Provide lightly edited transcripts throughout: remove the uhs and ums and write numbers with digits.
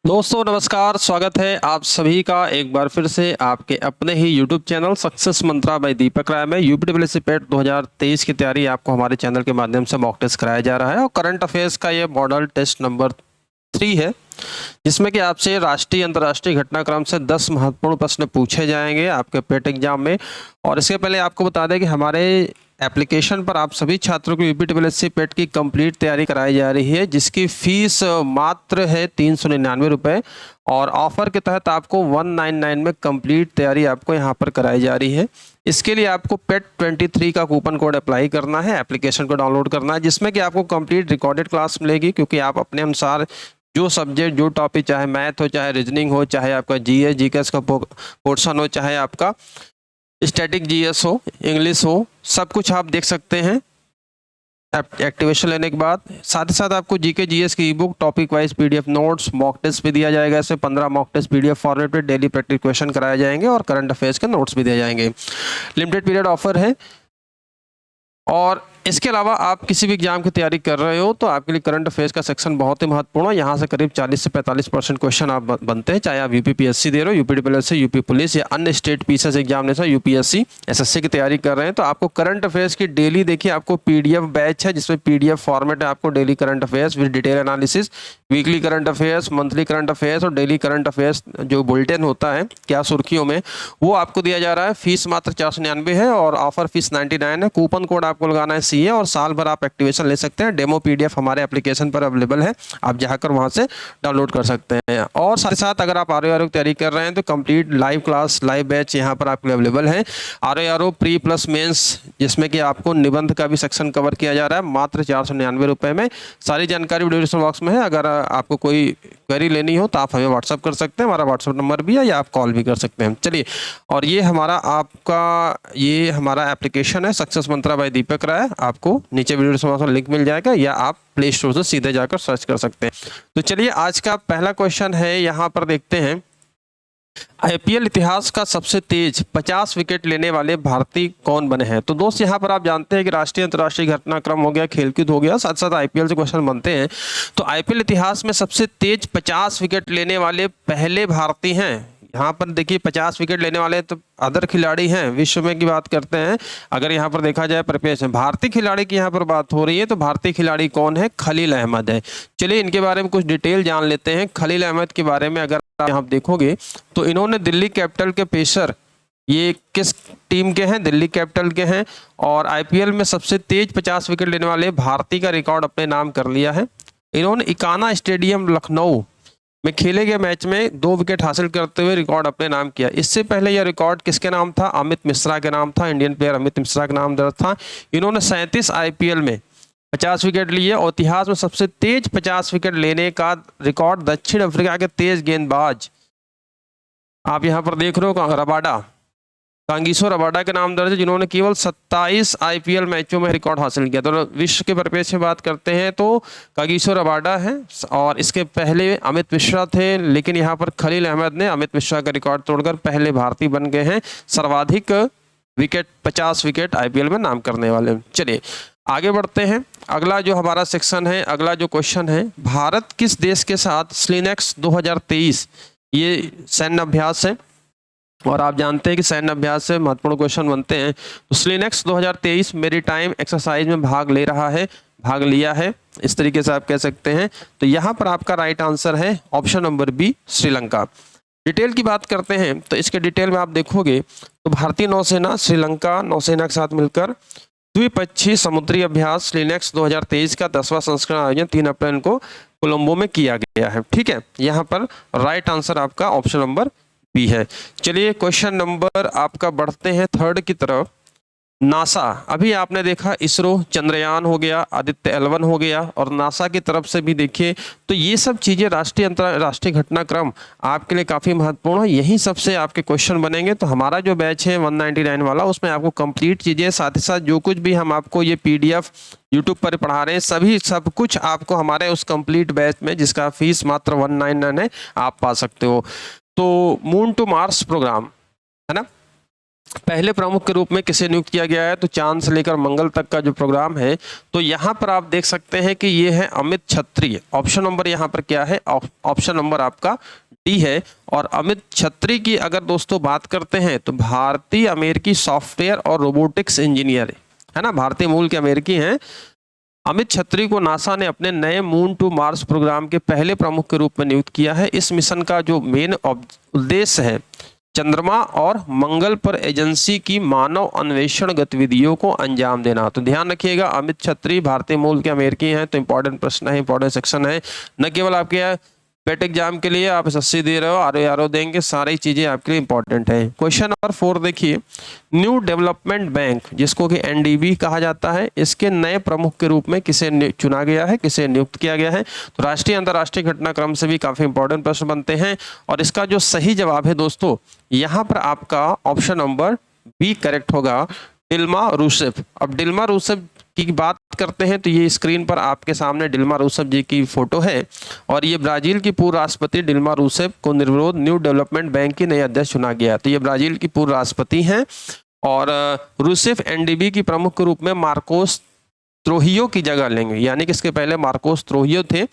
दोस्तों नमस्कार, स्वागत है आप सभी का एक बार फिर से आपके अपने ही YouTube चैनल सक्सेस मंत्रा बाय दीपक राय में यूपीडब्ल्यूएससी पेट 2023 की तैयारी आपको हमारे चैनल के माध्यम से मॉक टेस्ट कराया जा रहा है और करंट अफेयर्स का ये मॉडल टेस्ट नंबर 3 है, जिसमें कि आपसे राष्ट्रीय अंतर्राष्ट्रीय घटनाक्रम से 10 महत्वपूर्ण प्रश्न पूछे जाएंगे आपके पेट एग्जाम में। और इसके पहले आपको बता दें कि हमारे एप्लीकेशन पर आप सभी छात्रों को यूपीडब्ल्यूएससी पेट की कंप्लीट तैयारी कराई जा रही है, जिसकी फीस मात्र है 399 रुपये और ऑफर के तहत आपको 199 में कंप्लीट तैयारी आपको यहाँ पर कराई जा रही है। इसके लिए आपको पेट 23 का कूपन कोड अप्लाई करना है, एप्लीकेशन को डाउनलोड करना है, जिसमें कि आपको कंप्लीट रिकॉर्डेड क्लास मिलेगी, क्योंकि आप अपने अनुसार जो सब्जेक्ट जो टॉपिक, चाहे मैथ हो, चाहे रीजनिंग हो, चाहे आपका जीएस जीकेएस का पोर्शन हो, चाहे आपका स्टैटिक जीएस हो, इंग्लिश हो, सब कुछ आप देख सकते हैं एक्टिवेशन लेने के बाद। साथ ही साथ आपको जीके जीएस की e book, topic wise PDF notes, mock test भी दिया जाएगा। ऐसे 15 मॉक टेस्ट पीडीएफ फॉर्मेट पे डेली प्रैक्टिस क्वेश्चन कराए जाएंगे और करंट अफेयर्स के नोट्स भी दिए जाएंगे। लिमिटेड पीरियड ऑफर है। और इसके अलावा आप किसी भी एग्जाम की तैयारी कर रहे हो तो आपके लिए करंट अफेयर्स का सेक्शन बहुत ही महत्वपूर्ण है। यहाँ से करीब 40 से 45% क्वेश्चन आप बनते हैं, चाहे आप यूपीपीएससी दे रहे हो, यूपीडब्ल्यूएससी, यूपी पुलिस या अन्य state PCS examination, UPSC, SSC की तैयारी कर रहे हैं तो आपको करंट अफेयर्स की डेली, देखिए आपको पीडीएफ बैच है जिसमें पीडीएफ फॉर्मेट है, आपको daily current affairs with detail analysis, weekly current affairs, monthly current affairs और डेली करंट अफेयर्स जो बुलेटिन होता है क्या सुर्खियों में, वो आपको दिया जा रहा है। फीस मात्र 499 है और ऑफर फीस 99 है। कूपन कोड आपको लगाना है सीए और साल भर आप एक्टिवेशन ले सकते हैं। डेमो पीडीएफ हमारे एप्लीकेशन पर अवेलेबल है, आप जाकर वहां से डाउनलोड कर सकते हैं। और साथ ही साथ अगर आप आरओ की तैयारी कर रहे हैं तो complete live class, live batch यहाँ पर आपके लिए अवेलेबल है। आरओ प्री प्लस मेंस, जिसमें कि आपको निबंध का भी सेक्शन कवर किया जा रहा है, मात्र 499 रुपये में। सारी जानकारी वीडियो डिस्क्रिप्शन बॉक्स में है। अगर आपको कोई क्वेरी लेनी हो तो आप हमें व्हाट्सअप कर सकते हैं, हमारा व्हाट्सअप नंबर भी है, या आप कॉल भी कर सकते हैं। चलिए, और ये हमारा एप्लीकेशन है सक्सेस मंत्रा बाय दीपक राय, आपको नीचे वीडियो डिस्क्रिप्शन में लिंक मिल जाएगा या आप प्ले स्टोर से सीधे जाकर सर्च कर सकते हैं। तो चलिए, आज का पहला क्वेश्चन है, यहाँ पर देखते हैं। आईपीएल इतिहास का सबसे तेज 50 विकेट लेने वाले भारतीय कौन बने हैं? तो दोस्त, यहाँ पर आप जानते हैं कि राष्ट्रीय अंतर्राष्ट्रीय घटनाक्रम हो गया, खेलकूद हो गया, साथ साथ आईपीएल से क्वेश्चन बनते हैं। तो आईपीएल इतिहास में सबसे तेज 50 विकेट लेने वाले पहले भारतीय हैं। यहाँ पर देखिए 50 विकेट लेने वाले तो अदर खिलाड़ी हैं, विश्व में की बात करते हैं। अगर यहाँ पर देखा जाए परिपेक्ष में भारतीय खिलाड़ी की यहाँ पर बात हो रही है तो भारतीय खिलाड़ी कौन है? खलील अहमद है। चलिए, इनके बारे में कुछ डिटेल जान लेते हैं। खलील अहमद के बारे में अगर आप देखोगे तो इन्होंने दिल्ली कैपिटल के पेसर, ये किस टीम के हैं? दिल्ली कैपिटल के हैं। और आईपीएल में सबसे तेज 50 विकेट लेने वाले भारतीय का रिकॉर्ड अपने नाम कर लिया है। इन्होंने इकाना स्टेडियम लखनऊ में खेले गए मैच में 2 विकेट हासिल करते हुए रिकॉर्ड अपने नाम किया। इससे पहले यह रिकॉर्ड किसके नाम था? अमित मिश्रा के नाम था। इंडियन प्लेयर अमित मिश्रा के नाम दर्ज था। इन्होंने 37 आईपीएल में 50 विकेट लिए और इतिहास में सबसे तेज 50 विकेट लेने का रिकॉर्ड दक्षिण अफ्रीका के तेज गेंदबाज, आप यहां पर देख रहे हो, रबाडा, कांगिसो रबाडा के नाम दर्ज है, जिन्होंने केवल 27 आईपीएल मैचों में रिकॉर्ड हासिल किया। तो विश्व के परिप्रेक्ष्य में बात करते हैं तो कांगिसो रबाडा है और इसके पहले अमित मिश्रा थे, लेकिन यहाँ पर खलील अहमद ने अमित मिश्रा का रिकॉर्ड तोड़कर पहले भारतीय बन गए हैं सर्वाधिक विकेट, 50 विकेट आईपीएल में नाम करने वाले। चलिए आगे बढ़ते हैं। अगला जो हमारा सेक्शन है, अगला जो क्वेश्चन है, भारत किस देश के साथ स्लिनेक्स 2023, ये सैन्य अभ्यास है और आप जानते हैं कि सैन्य अभ्यास से महत्वपूर्ण क्वेश्चन बनते हैं। तो स्लिनेक्स 2023 मेरीटाइम एक्सरसाइज में भाग लिया है, इस तरीके से आप कह सकते हैं। तो यहाँ पर आपका राइट आंसर है option number B, Sri Lanka. Detail की बात करते हैं तो इसके डिटेल में आप देखोगे तो भारतीय नौसेना श्रीलंका नौसेना के साथ मिलकर द्विपक्षीय समुद्री अभ्यास स्लिनेक्स 2023 का 10वां संस्करण आयोजन 3 अप्रैल को कोलंबो में किया गया है। ठीक है, यहाँ पर राइट आंसर आपका ऑप्शन नंबर बी है। चलिए, क्वेश्चन नंबर आपका बढ़ते हैं 3 की तरफ। नासा, अभी आपने देखा इसरो चंद्रयान हो गया, आदित्य L1 हो गया, और नासा की तरफ से भी देखिए तो ये सब चीज़ें राष्ट्रीय अंतर्राष्ट्रीय घटनाक्रम आपके लिए काफ़ी महत्वपूर्ण है। यही सबसे आपके क्वेश्चन बनेंगे। तो हमारा जो बैच है 199 वाला, उसमें आपको कंप्लीट चीज़ें, साथ ही साथ जो कुछ भी हम आपको ये पीडीएफ यूट्यूब पर पढ़ा रहे हैं, सब कुछ आपको हमारे उस कंप्लीट बैच में, जिसका फीस मात्र 199 है, आप पा सकते हो। तो मून टू मार्स प्रोग्राम है ना, पहले प्रमुख के रूप में किसे नियुक्त किया गया है? तो चांद से लेकर मंगल तक का जो प्रोग्राम है, तो यहाँ पर आप देख सकते हैं कि ये है अमित छत्री। ऑप्शन नंबर यहाँ पर क्या है? ऑप्शन नंबर आपका डी है। और अमित छत्री की अगर दोस्तों बात करते हैं तो भारतीय अमेरिकी सॉफ्टवेयर और रोबोटिक्स इंजीनियर है ना, भारतीय मूल के अमेरिकी हैं। अमित छत्री को नासा ने अपने नए मून टू मार्स प्रोग्राम के पहले प्रमुख के रूप में नियुक्त किया है। इस मिशन का जो मेन उद्देश्य है चंद्रमा और मंगल पर एजेंसी की मानव अन्वेषण गतिविधियों को अंजाम देना। तो ध्यान रखिएगा, अमित छत्री भारतीय मूल के अमेरिकी हैं। तो इंपॉर्टेंट प्रश्न है, इंपॉर्टेंट सेक्शन है, न केवल आपके पेट एग्जाम के लिए आप एसएससी दे रहे हो, आरओ देंगे, सारी चीजें आपके लिए इंपॉर्टेंट है। क्वेश्चन नंबर 4 देखिए, न्यू डेवलपमेंट बैंक जिसको कि एनडीबी कहा जाता है, इसके नए प्रमुख के रूप में किसे चुना गया है, किसे नियुक्त किया गया है? तो राष्ट्रीय अंतर्राष्ट्रीय घटनाक्रम से भी काफी इंपॉर्टेंट प्रश्न बनते हैं। और इसका जो सही जवाब है दोस्तों, यहाँ पर आपका ऑप्शन नंबर बी करेक्ट होगा, डिल्मा रूसेफ। अब डिल्मा रूसेफ की बात करते हैं तो ये स्क्रीन पर आपके सामने डिल्मा रूसेफ जी की फोटो है। और ये ब्राजील की पूर्व राष्ट्रपति डिल्मा रूसेफ को निर्विरोध न्यू डेवलपमेंट बैंक की नई अध्यक्ष चुना गया। तो ये ब्राजील की पूर्व राष्ट्रपति हैं। और रूसेफ एनडीबी की प्रमुख के रूप में मार्कोस त्रोहियो की जगह लेंगे, यानी कि इसके पहले मार्कोस त्रोहियो थे।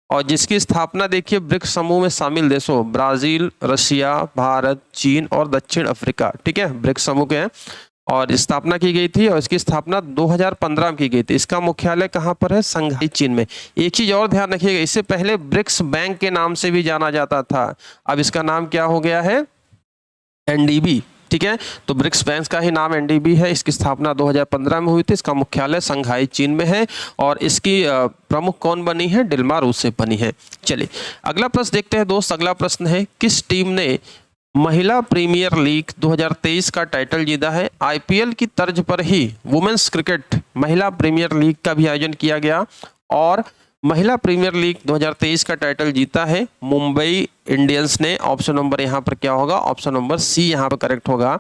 और जिसकी स्थापना देखिए ब्रिक्स समूह में शामिल देशों ब्राजील, रशिया, भारत, चीन और दक्षिण अफ्रीका, ठीक है, ब्रिक्स समूह के हैं। और स्थापना की गई थी और इसकी स्थापना 2015 में की गई थी। इसका मुख्यालय कहाँ पर है? संघाई चीन में। एक चीज और ध्यान रखिएगा, इससे पहले ब्रिक्स बैंक के नाम से भी जाना जाता था, अब इसका नाम क्या हो गया है? एनडीबी, ठीक है। तो ब्रिक्स बैंक का ही नाम एनडीबी है। इसकी स्थापना 2015 में हुई थी। इसका मुख्यालय संघाई चीन में है। और इसकी प्रमुख कौन बनी है? डिल्मा रूसेफ बनी है। चलिए अगला प्रश्न देखते हैं दोस्त। अगला प्रश्न है, किस टीम ने महिला प्रीमियर लीग 2023 का टाइटल जीता है? आईपीएल की तर्ज पर ही वुमेन्स क्रिकेट महिला प्रीमियर लीग का भी आयोजन किया गया। और महिला प्रीमियर लीग 2023 का टाइटल जीता है मुंबई इंडियंस ने। ऑप्शन नंबर यहाँ पर क्या होगा? ऑप्शन नंबर सी यहाँ पर करेक्ट होगा।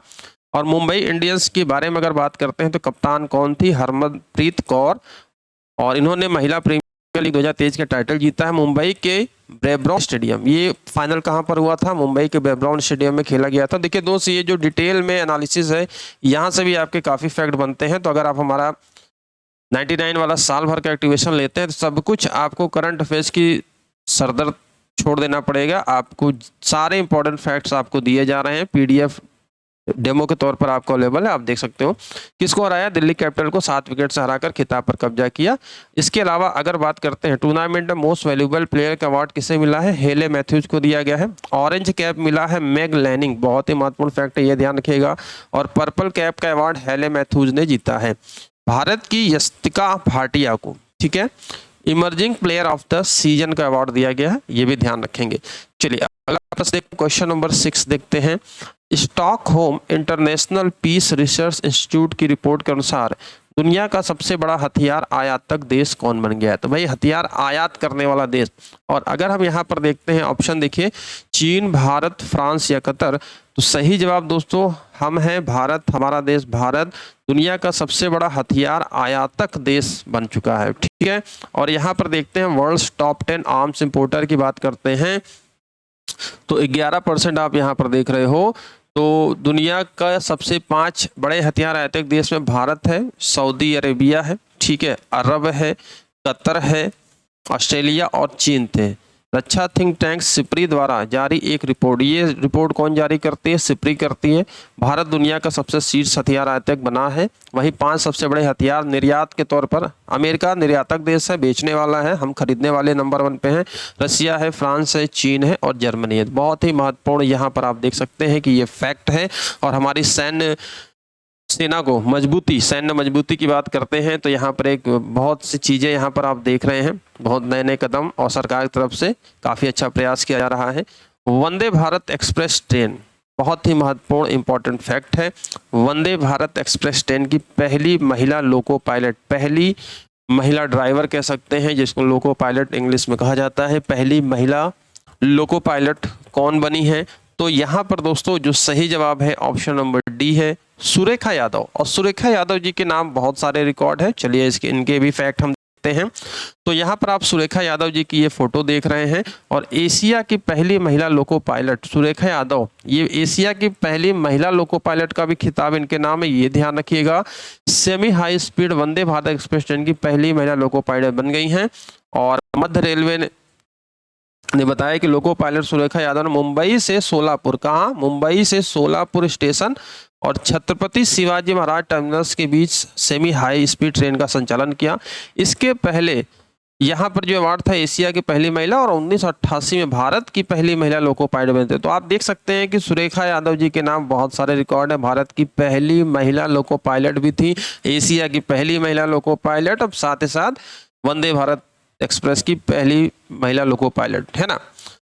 और मुंबई इंडियंस के बारे में अगर बात करते हैं तो कप्तान कौन थी? हरमनप्रीत कौर। और इन्होंने महिला प्रीमियर लीग 2023 का टाइटल जीता है मुंबई के ब्रेबॉर्न स्टेडियम। ये फाइनल कहाँ पर हुआ था? मुंबई के ब्रेबॉर्न स्टेडियम में खेला गया था। देखिए दोस्त, ये जो डिटेल में एनालिसिस है, यहाँ से भी आपके काफ़ी फैक्ट बनते हैं। तो अगर आप हमारा 99 वाला साल भर का एक्टिवेशन लेते हैं तो सब कुछ आपको करंट अफेयर्स की सरदर्द छोड़ देना पड़ेगा। आपको सारे इंपॉर्टेंट फैक्ट्स आपको दिए जा रहे हैं, पीडीएफ डेमो के तौर पर आपको अवेलेबल है, आप देख सकते हो। किसको हराया? दिल्ली कैपिटल को 7 विकेट से हराकर खिताब पर कब्जा किया। इसके अलावा अगर बात करते हैं टूर्नामेंट में मोस्ट वैल्यूएबल प्लेयर का अवार्ड किसे मिला है? हेले मैथ्यूज को दिया गया है। ऑरेंज कैप मिला है मैग लैनिंग, बहुत ही महत्वपूर्ण फैक्ट है, ये ध्यान रखिएगा। और पर्पल कैप का अवार्ड हेले मैथ्यूज ने जीता है। भारत की यस्तिका भाटिया को, ठीक है, emerging player of the season का अवार्ड दिया गया है, ये भी ध्यान रखेंगे। चलिए अगला प्रश्न क्वेश्चन नंबर 6 देखते हैं। Stockholm International Peace Research Institute की रिपोर्ट के अनुसार दुनिया का सबसे बड़ा हथियार आयातक देश कौन बन गया है? तो भाई हथियार आयात करने वाला देश। और अगर हम यहाँ पर देखते हैं ऑप्शन देखिए, चीन, भारत, फ्रांस या कतर। तो सही जवाब दोस्तों हम हैं भारत, हमारा देश भारत दुनिया का सबसे बड़ा हथियार आयातक देश बन चुका है, ठीक है। और यहाँ पर देखते हैं वर्ल्ड टॉप 10 आर्म्स इंपोर्टर की बात करते हैं तो 11% आप यहाँ पर देख रहे हो। तो दुनिया का सबसे 5 बड़े हथियार आयातक देश में भारत है, सऊदी अरेबिया है, ठीक है, अरब है, कतर है, ऑस्ट्रेलिया और चीन थे। रक्षा थिंक टैंक सिप्री द्वारा जारी एक रिपोर्ट, ये रिपोर्ट कौन जारी करती है? सिप्री करती है। भारत दुनिया का सबसे शीर्ष हथियार आयातक बना है। वहीं 5 सबसे बड़े हथियार निर्यात के तौर पर अमेरिका निर्यातक देश है, बेचने वाला है, हम खरीदने वाले नंबर 1 पे हैं। रशिया है, फ्रांस है, चीन है और जर्मनी है। बहुत ही महत्वपूर्ण यहाँ पर आप देख सकते हैं कि ये फैक्ट है। और हमारी सेना को मजबूती, सैन्य मजबूती की बात करते हैं तो यहाँ पर एक बहुत सी चीज़ें यहाँ पर आप देख रहे हैं, बहुत नए नए कदम और सरकार की तरफ से काफ़ी अच्छा प्रयास किया जा रहा है। वंदे भारत एक्सप्रेस ट्रेन बहुत ही महत्वपूर्ण इंपॉर्टेंट फैक्ट है। वंदे भारत एक्सप्रेस ट्रेन की पहली महिला लोको पायलट, पहली महिला ड्राइवर कह सकते हैं जिसको लोको पायलट इंग्लिश में कहा जाता है, पहली महिला लोको पायलट कौन बनी है? तो यहाँ पर दोस्तों जो सही जवाब है ऑप्शन नंबर डी है, सुरेखा यादव। और सुरेखा यादव जी के नाम बहुत सारे रिकॉर्ड है। चलिए इनके भी फैक्ट हम हैं तो यहाँ पर आप सुरेखा यादव जी की ये फोटो देख रहे हैं और एशिया की पहली महिला लोको पायलट सुरेखा यादव, ये एशिया की पहली महिला लोको पायलट का भी खिताब इनके नाम है, ये ध्यान रखिएगा। Semi high speed Vande Bharat express train की पहली महिला लोको पायलट बन गई हैं। और मध्य रेलवे ने बताया कि लोको पायलट सुरेखा यादव ने मुंबई से सोलापुर, कहाँ, मुंबई से सोलापुर स्टेशन और छत्रपति शिवाजी महाराज टर्मिनस के बीच सेमी हाई स्पीड ट्रेन का संचालन किया। इसके पहले यहाँ पर जो अवार्ड था एशिया की पहली महिला और 1988 में भारत की पहली महिला लोको पायलट बने थे। तो आप देख सकते हैं कि सुरेखा यादव जी के नाम बहुत सारे रिकॉर्ड है। भारत की पहली महिला लोको पायलट भी थी, एशिया की पहली महिला लोको पायलट, अब साथ ही साथ वंदे भारत एक्सप्रेस की पहली महिला लोको पायलट, है ना।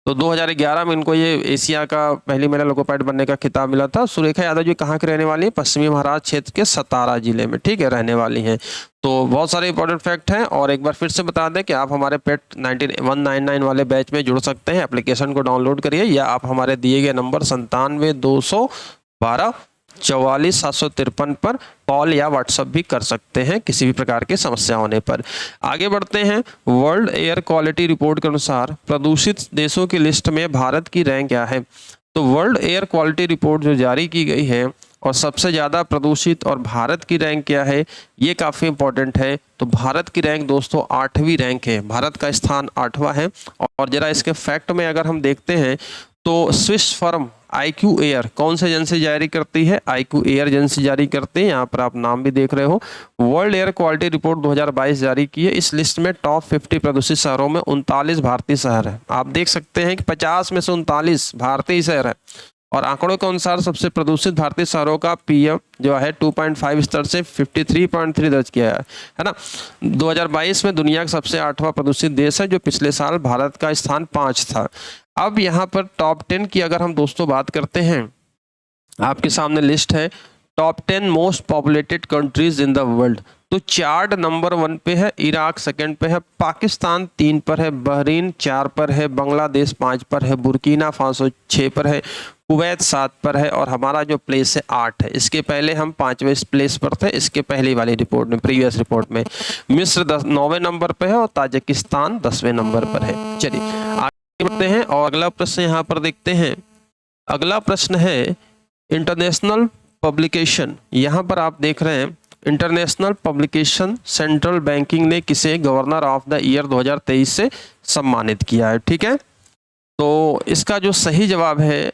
तो 2011 में इनको ये एशिया का पहली महिला लोको पायलट बनने का खिताब मिला था। सुरेखा यादव जी कहाँ के रहने वाली है? पश्चिमी महाराष्ट्र क्षेत्र के सतारा जिले में, ठीक है, रहने वाली हैं। तो बहुत सारे इंपॉर्टेंट फैक्ट हैं और एक बार फिर से बता दें कि आप हमारे पेट 199 वाले बैच में जुड़ सकते हैं। एप्लीकेशन को डाउनलोड करिए या आप हमारे दिए गए नंबर 97 212 44 753 पर कॉल या व्हाट्सएप भी कर सकते हैं किसी भी प्रकार की समस्या होने पर। आगे बढ़ते हैं। वर्ल्ड एयर क्वालिटी रिपोर्ट के अनुसार प्रदूषित देशों की लिस्ट में भारत की रैंक क्या है? तो वर्ल्ड एयर क्वालिटी रिपोर्ट जो जारी की गई है और सबसे ज़्यादा प्रदूषित और भारत की रैंक क्या है, ये काफ़ी इंपॉर्टेंट है। तो भारत की रैंक दोस्तों 8वीं रैंक है, भारत का स्थान 8वां है। और जरा इसके फैक्ट में अगर हम देखते हैं तो स्विस फर्म IQ एयर कौन सी एजेंसी जारी करती है? IQ एयर एजेंसी जारी करती है। यहाँ पर आप नाम भी देख रहे हो। वर्ल्ड एयर क्वालिटी रिपोर्ट 2022 जारी की है। इस लिस्ट में टॉप 50 प्रदूषित शहरों में 39 भारतीय शहर है। आप देख सकते हैं कि 50 में से 39 भारतीय शहर है। और आंकड़ों के अनुसार सबसे प्रदूषित भारतीय शहरों का PM जो है 2.5 स्तर से 53.3 दर्ज किया है ना। 2022 में दुनिया का सबसे 8वां प्रदूषित देश है, जो पिछले साल भारत का स्थान 5 था। अब यहाँ पर टॉप 10 की अगर हम दोस्तों बात करते हैं, आपके सामने लिस्ट है top 10 most populated countries in the world. तो चार्ट नंबर 1 पे है इराक, सेकंड पे है पाकिस्तान, 3 पर है बहरीन, 4 पर है बांग्लादेश, 5 पर है बुर्किना फासो, 6 पर है कुवैत, 7 पर है और हमारा जो प्लेस है 8 है। इसके पहले हम 5वें प्लेस पर थे इसके पहली वाली रिपोर्ट में, प्रीवियस रिपोर्ट में। मिस्र 9वें नंबर पर है और ताजिकिस्तान 10वें नंबर पर है। चलिए आगे बढ़ते हैं और अगला प्रश्न यहाँ पर देखते हैं। अगला प्रश्न है इंटरनेशनल पब्लिकेशन। यहाँ पर आप देख रहे हैं इंटरनेशनल पब्लिकेशन सेंट्रल बैंकिंग ने किसे गवर्नर ऑफ द ईयर 2023 से सम्मानित किया है, ठीक है। तो इसका जो सही जवाब है,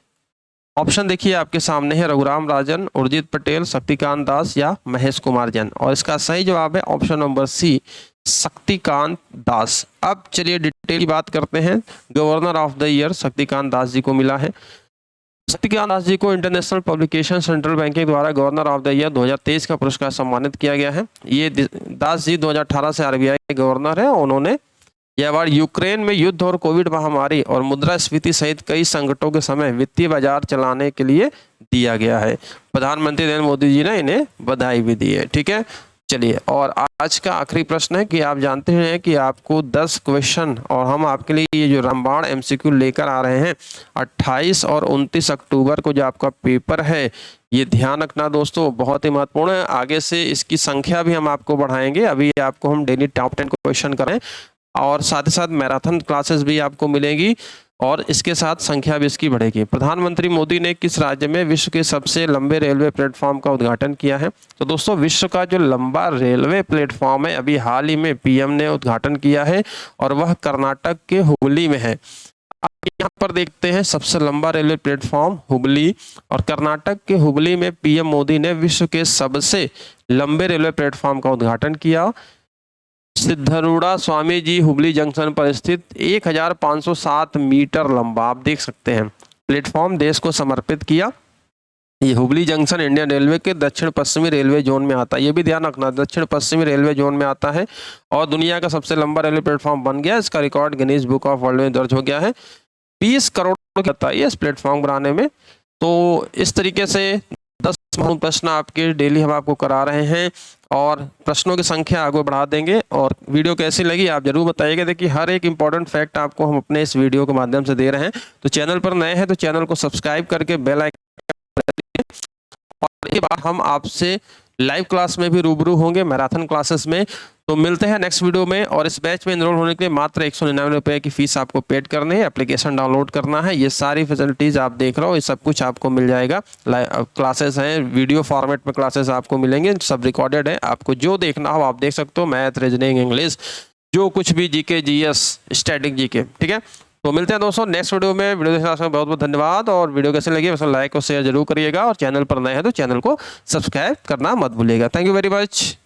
ऑप्शन देखिए आपके सामने है रघुराम राजन, उर्जित पटेल, शक्तिकांत दास या महेश कुमार जैन। और इसका सही जवाब है option number C, Shaktikanta Das. अब चलिए डिटेल की बात करते हैं। Governor of the year Shaktikanta Das ji को मिला है। शक्तिकांत दास जी को इंटरनेशनल पब्लिकेशन सेंट्रल बैंकिंग द्वारा गवर्नर ऑफ द ईयर 2023 का पुरस्कार सम्मानित किया गया है। ये दास जी 2018 से RBI के गवर्नर है। उन्होंने यह अवार्ड यूक्रेन में युद्ध और कोविड महामारी और मुद्रास्फीति सहित कई संकटों के समय वित्तीय बाजार चलाने के लिए दिया गया है। प्रधानमंत्री नरेंद्र मोदी जी ने इन्हें बधाई भी दी है, ठीक है। चलिए और आज का आखिरी प्रश्न है कि आप जानते हैं कि आपको 10 क्वेश्चन और हम आपके लिए ये जो रामबाण MCQ लेकर आ रहे हैं 28 और 29 अक्टूबर को जो आपका पेपर है, ये ध्यान रखना दोस्तों, बहुत ही महत्वपूर्ण है। आगे से इसकी संख्या भी हम आपको बढ़ाएंगे। अभी आपको हम डेली टॉप 10 क्वेश्चन करें और साथ ही साथ मैराथन क्लासेस भी आपको मिलेंगी और इसके साथ संख्या भी इसकी बढ़ेगी। प्रधानमंत्री मोदी ने किस राज्य में विश्व के सबसे लंबे रेलवे प्लेटफॉर्म का उद्घाटन किया है? तो दोस्तों विश्व का जो लंबा रेलवे प्लेटफॉर्म है अभी हाल ही में PM ने उद्घाटन किया है और वह कर्नाटक के हुबली में है। यहाँ पर देखते हैं सबसे लंबा रेलवे प्लेटफॉर्म हुबली, और कर्नाटक के हुबली में PM मोदी ने विश्व के सबसे लंबे रेलवे प्लेटफॉर्म का उद्घाटन किया। सिद्धरूढ़ा स्वामी जी हुबली जंक्शन पर स्थित 1507 मीटर लंबा, आप देख सकते हैं, प्लेटफॉर्म देश को समर्पित किया। ये हुबली जंक्शन इंडियन रेलवे के दक्षिण पश्चिमी रेलवे जोन में आता है। ये भी ध्यान रखना, दक्षिण पश्चिमी रेलवे जोन में आता है और दुनिया का सबसे लंबा रेलवे प्लेटफॉर्म बन गया। इसका record Guinness book of world में दर्ज हो गया है। 20 करोड़ लगता है इस प्लेटफॉर्म बनाने में। तो इस तरीके से 10 प्रश्न आपके डेली हम आपको करा रहे हैं और प्रश्नों की संख्या आगे बढ़ा देंगे। और वीडियो कैसी लगी आप जरूर बताइएगा। देखिए हर एक इंपॉर्टेंट फैक्ट आपको हम अपने इस वीडियो के माध्यम से दे रहे हैं। तो चैनल पर नए हैं तो चैनल को सब्सक्राइब करके बेल आइकन, और ये बात हम आपसे लाइव क्लास में भी रूबरू होंगे, मैराथन क्लासेस में। तो मिलते हैं नेक्स्ट वीडियो में। और इस बैच में एनरोल होने के लिए मात्र 199 रुपये की फीस आपको पेड करनी है, एप्लीकेशन डाउनलोड करना है। ये सारी फैसिलिटीज़ आप देख रहे हो, ये सब कुछ आपको मिल जाएगा। क्लासेस हैं, वीडियो फॉर्मेट में क्लासेस आपको मिलेंगे, सब रिकॉर्डेड है। आपको जो देखना हो आप देख सकते हो, मैथ, रीजनिंग, इंग्लिश, जो कुछ भी, जीके, जीएस, स्टैटिक जीके, ठीक है। तो मिलते हैं दोस्तों नेक्स्ट वीडियो में। वीडियो देखने के लिए बहुत बहुत धन्यवाद। और वीडियो कैसे लगी वैसे लाइक और शेयर जरूर करिएगा, और चैनल पर नए हैं तो चैनल को सब्सक्राइब करना मत भूलिएगा। Thank you very much.